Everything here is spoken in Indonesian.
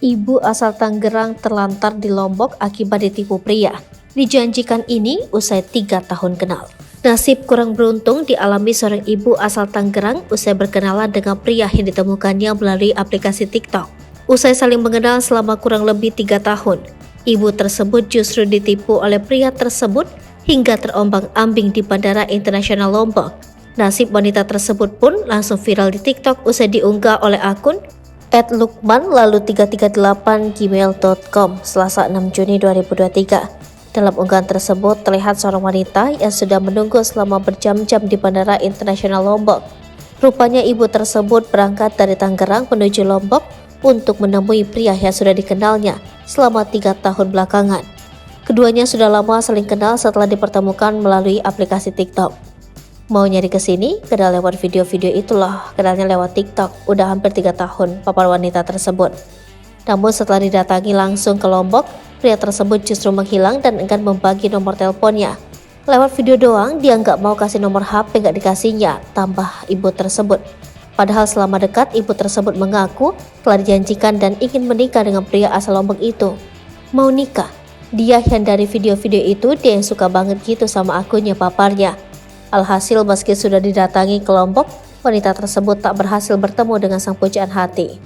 Ibu asal Tangerang terlantar di Lombok akibat ditipu pria. Dijanjikan ini usai 3 tahun kenal. Nasib kurang beruntung dialami seorang ibu asal Tangerang usai berkenalan dengan pria yang ditemukannya melalui aplikasi TikTok. Usai saling mengenal selama kurang lebih 3 tahun, ibu tersebut justru ditipu oleh pria tersebut hingga terombang-ambing di Bandara Internasional Lombok. Nasib wanita tersebut pun langsung viral di TikTok usai diunggah oleh akun @lukman_lalu338gmail.com Selasa 6 Juni 2023. Dalam unggahan tersebut terlihat seorang wanita yang sudah menunggu selama berjam-jam di Bandara Internasional Lombok. Rupanya ibu tersebut berangkat dari Tangerang menuju Lombok untuk menemui pria yang sudah dikenalnya selama 3 tahun belakangan. Keduanya sudah lama saling kenal setelah dipertemukan melalui aplikasi TikTok. Mau nyari ke sini, kenal lewat video-video itulah, kenalnya lewat TikTok, udah hampir 3 tahun, papar wanita tersebut. Namun setelah didatangi langsung ke Lombok, pria tersebut justru menghilang dan enggan membagi nomor teleponnya. Lewat video doang, dia nggak mau kasih nomor HP nggak dikasihnya, tambah ibu tersebut. Padahal selama dekat, ibu tersebut mengaku telah dijanjikan dan ingin menikah dengan pria asal Lombok itu. Mau nikah? Dia yang dari video-video itu, dia yang suka banget gitu sama akunnya paparnya. Alhasil meski sudah didatangi ke Lombok, wanita tersebut tak berhasil bertemu dengan sang pujaan hati.